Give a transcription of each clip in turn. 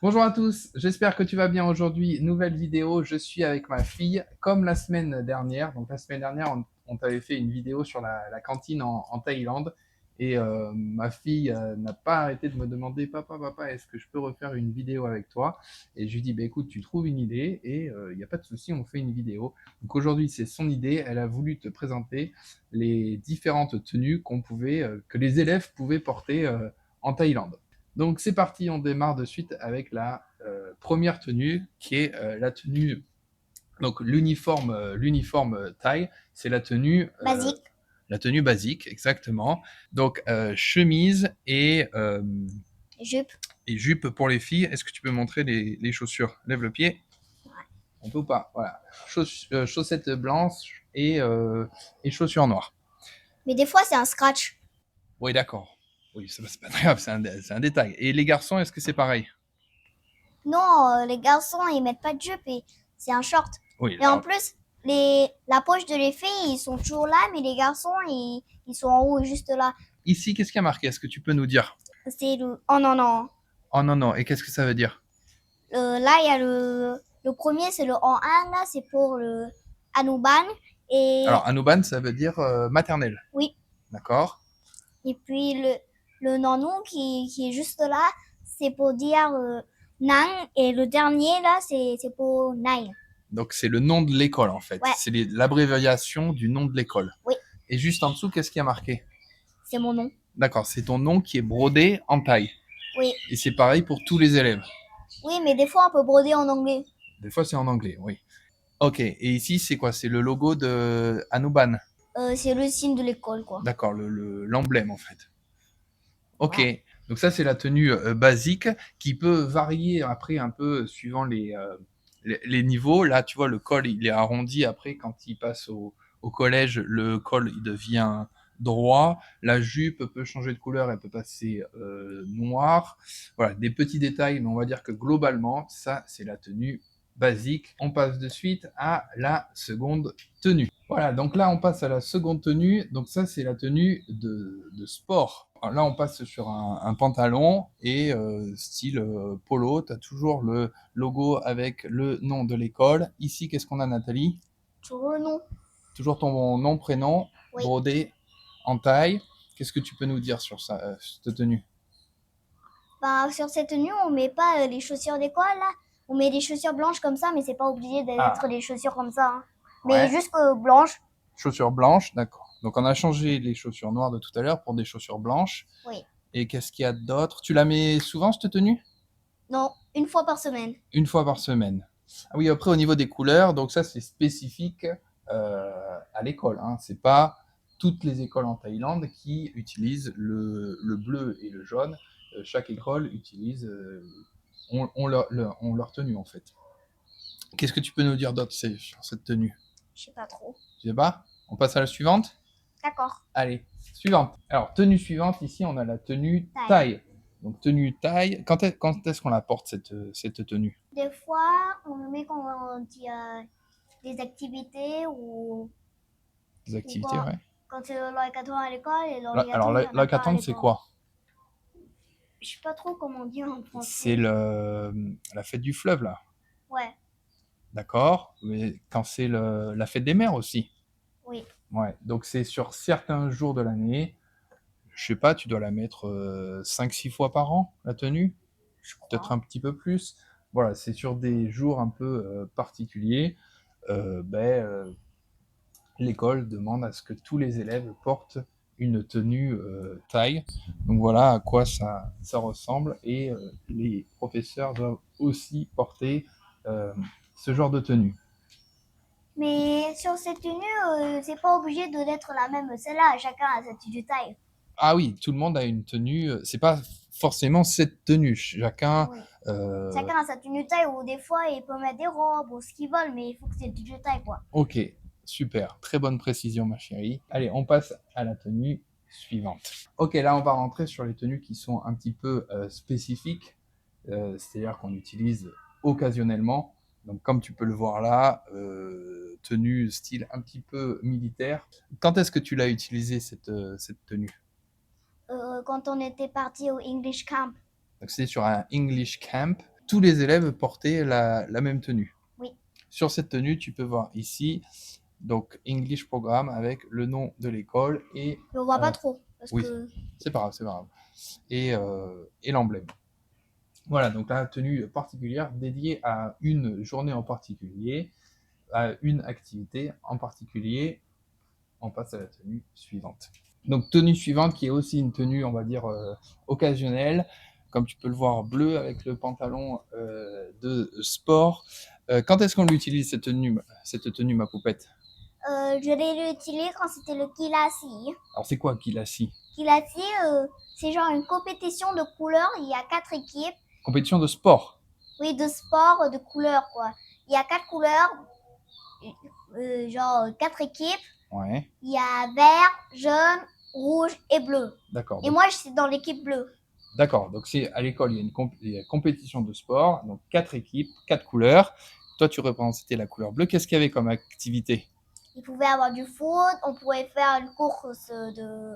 Bonjour à tous, j'espère que tu vas bien aujourd'hui. Nouvelle vidéo, je suis avec ma fille, comme la semaine dernière. Donc la semaine dernière, on t'avait fait une vidéo sur la cantine en Thaïlande. Et ma fille n'a pas arrêté de me demander, papa, est-ce que je peux refaire une vidéo avec toi? Et je lui dis, bah, écoute, tu trouves une idée et il n'y a pas de souci, on fait une vidéo. Donc aujourd'hui, c'est son idée. Elle a voulu te présenter les différentes tenues que les élèves pouvaient porter en Thaïlande. Donc c'est parti, on démarre de suite avec la première tenue qui est la tenue, donc l'uniforme taille, c'est Basique, la tenue basique, exactement. Donc chemise jupe. et jupe pour les filles. Est-ce que tu peux montrer les chaussures? Lève le pied. On peut ou pas? Voilà. Chaussettes blanches et chaussures noires. Mais des fois, c'est un scratch. Oui, d'accord. Oui, c'est pas très grave, c'est un détail. Et les garçons, est-ce que c'est pareil? Non, les garçons, ils mettent pas de jupe et c'est un short. Oui, Et en alors, plus, la poche de les filles, ils sont toujours là, mais les garçons, ils sont en haut, juste là. ici, qu'est-ce qui a marqué? Est-ce que tu peux nous dire? C'est le... Oh non, non. Oh non, non. Et qu'est-ce que ça veut dire? Là, il y a le premier, c'est le en un là, c'est pour le Anuban. Et Alors, Anuban, ça veut dire maternelle. oui, D'accord? et puis le nanou qui est juste là, c'est pour dire Nang. Et le dernier, là, c'est pour Nine. Donc, c'est le nom de l'école, en fait. Ouais, C'est l'abréviation du nom de l'école. oui, Et juste en dessous, qu'est-ce qui a marqué? c'est mon nom. D'accord, c'est ton nom qui est brodé en taille. Oui, Et c'est pareil pour tous les élèves. oui, mais des fois on peut broder en anglais. Des fois, c'est en anglais, oui. Ok, et ici, c'est quoi? C'est le logo de Anuban. C'est le signe de l'école, quoi. D'accord, l'emblème, en fait. Ok, Ouais. donc ça, c'est la tenue basique qui peut varier après un peu suivant les niveaux. Là, tu vois, le col, il est arrondi. Après, quand il passe au collège, le col, il devient droit. La jupe peut changer de couleur, elle peut passer noire. Voilà, des petits détails, mais on va dire que globalement, ça, c'est la tenue basique. On passe de suite à la seconde tenue. Voilà, donc là, on passe à la seconde tenue. Donc ça, c'est la tenue de sport. Alors là, on passe sur un pantalon et style polo. Tu as toujours le logo avec le nom de l'école. Ici, qu'est-ce qu'on a, Nathalie? Sur le nom. Toujours ton nom, prénom, Oui. brodé en taille. Qu'est-ce que tu peux nous dire sur cette tenue? Bah, sur cette tenue, on met pas les chaussures d'école, là. On met des chaussures blanches comme ça, mais c'est pas obligé d'être Ah, des chaussures comme ça, hein. Mais ouais. juste blanches. Chaussures blanches, d'accord. Donc on a changé les chaussures noires de tout à l'heure pour des chaussures blanches. Oui. Et qu'est-ce qu'il y a d'autre? Tu la mets souvent, cette tenue? Non, une fois par semaine. Une fois par semaine. Ah oui, après au niveau des couleurs, donc ça c'est spécifique à l'école. Hein. C'est pas toutes les écoles en Thaïlande qui utilisent le bleu et le jaune. Chaque école utilise ont leur tenue en fait. Qu'est-ce que tu peux nous dire d'autre sur cette tenue? Je sais pas trop. Je sais pas. On passe à la suivante. D'accord. Allez, suivante. Alors tenue suivante ici on a la tenue Taille. taille. Donc tenue taille. Quand est-ce qu'on la porte cette tenue? Des fois, on le met quand on dit des activités Des ou activités, quand, ouais. quand c'est l'orientation à l'école et Alors l'orientation, il y en a pas à l'hackathon c'est l'école. quoi? Je sais pas trop comment dire en C'est français. la fête du fleuve, là. Ouais, D'accord? Mais quand c'est la fête des mers aussi. oui, Ouais. Donc c'est sur certains jours de l'année. Je sais pas, tu dois la mettre 5-6 fois par an, la tenue? je Peut-être crois. un petit peu plus. Voilà, c'est sur des jours un peu particuliers. Ben, l'école demande à ce que tous les élèves portent une tenue taille. Donc voilà à quoi ça ressemble. Et les professeurs doivent aussi porter euh, ce genre de tenue. Mais sur cette tenue, c'est pas obligé de d'être la même. Celle-là, chacun a sa tenue taille. Ah oui, tout le monde a une tenue. C'est pas forcément cette tenue. Chacun. Oui. euh, Chacun a sa tenue taille ou des fois ils peuvent mettre des robes ou ce qu'ils veulent, mais il faut que c'est une tenue taille, quoi. Ok, super. Très bonne précision, ma chérie. Allez, on passe à la tenue suivante. Ok, là, on va rentrer sur les tenues qui sont un petit peu spécifiques. C'est-à-dire qu'on utilise occasionnellement. Donc, comme tu peux le voir là, tenue style un petit peu militaire. Quand est-ce que tu l'as utilisée, cette tenue? Quand on était parti au English Camp. Donc, c'est sur un English Camp. tous les élèves portaient la même tenue. Oui. Sur cette tenue, tu peux voir ici, donc English Programme avec le nom de l'école et Mais on voit pas trop. Parce oui, que... c'est pas grave, c'est pas grave. Et l'emblème. Voilà, donc la tenue particulière dédiée à une journée en particulier, à une activité en particulier. On passe à la tenue suivante. Donc tenue suivante qui est aussi une tenue, on va dire, occasionnelle, comme tu peux le voir bleu avec le pantalon de sport. Quand est-ce qu'on l'utilise cette tenue, ma poupette? je l'ai utilisé quand c'était le Kilasi. Alors c'est quoi Kilasi? Kilasi, c'est genre une compétition de couleurs. Il y a 4 équipes. Compétition de sport. Oui, de sport, de couleurs, quoi. Il y a 4 couleurs, genre 4 équipes. Ouais. Il y a vert, jaune, rouge et bleu. D'accord. Et moi, je suis dans l'équipe bleue. D'accord, donc c'est à l'école, il y a une compétition de sport, donc 4 équipes, 4 couleurs. Toi, tu représentais la couleur bleue. Qu'est-ce qu'il y avait comme activité? Il pouvait avoir du foot, on pouvait faire une course de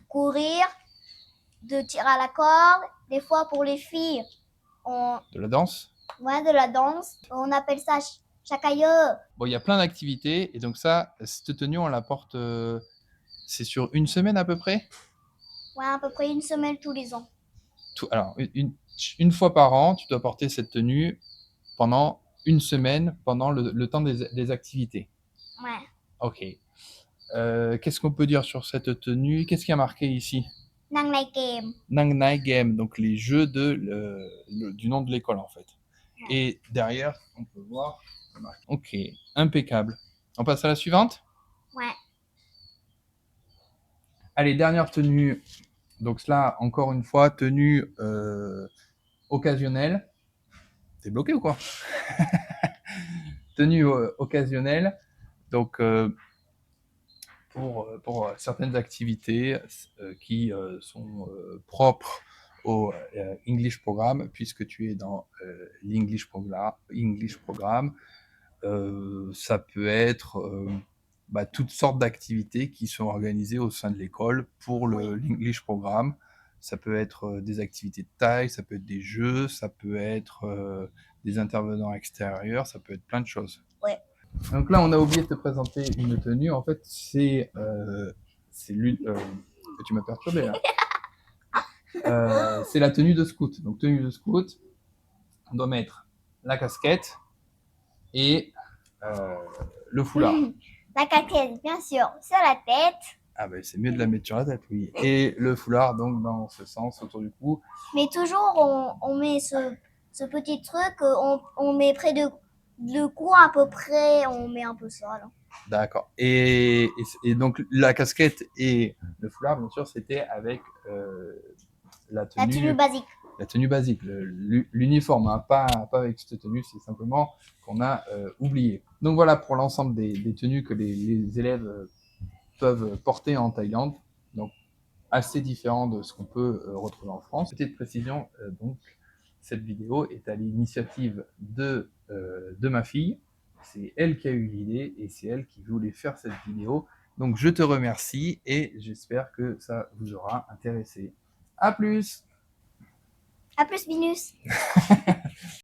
courir, de tir à la corde. Des fois, pour les filles, De la danse? Ouais, de la danse. On appelle ça chakaye. Bon, il y a plein d'activités, et donc ça, cette tenue, on la porte, c'est sur une semaine à peu près? Ouais, à peu près une semaine tous les ans. Alors, une fois par an, tu dois porter cette tenue pendant une semaine, pendant le temps des activités. Ouais. Ok. Qu'est-ce qu'on peut dire sur cette tenue? Qu'est-ce qui a marqué ici? Nang Nai Game. Nang Nai Game, donc les jeux du nom de l'école en fait. Et derrière, on peut voir. Ok, impeccable. On passe à la suivante? Ouais. Allez, dernière tenue. Donc là, encore une fois, tenue occasionnelle. T'es bloqué ou quoi? Tenue occasionnelle. Donc pour certaines activités qui sont propres au English Programme, puisque tu es dans l'English Programme, ça peut être toutes sortes d'activités qui sont organisées au sein de l'école pour l'English Programme. Ça peut être des activités de taille, ça peut être des jeux, ça peut être des intervenants extérieurs, ça peut être plein de choses. Ouais. Donc là, on a oublié de te présenter une tenue. En fait, c'est tu m'as perturbé là. C'est la tenue de scout. Donc tenue de scout, on doit mettre la casquette et le foulard. La casquette, bien sûr, sur la tête. Ah ben c'est mieux de la mettre sur la tête, oui. Et le foulard, donc dans ce sens, autour du cou. Mais toujours, on met ce petit truc, on met près de le cou à peu près, on met un peu ça là. D'accord. Et donc la casquette et le foulard, bien sûr, c'était avec la tenue basique. La tenue basique, l'uniforme, hein, pas avec cette tenue, c'est simplement qu'on a oublié. Donc voilà pour l'ensemble des tenues que les élèves peuvent porter en Thaïlande. Donc assez différent de ce qu'on peut retrouver en France. Petite précision, donc cette vidéo est à l'initiative de ma fille. C'est elle qui a eu l'idée et c'est elle qui voulait faire cette vidéo. Donc je te remercie et j'espère que ça vous aura intéressé. À plus! À plus, Binus.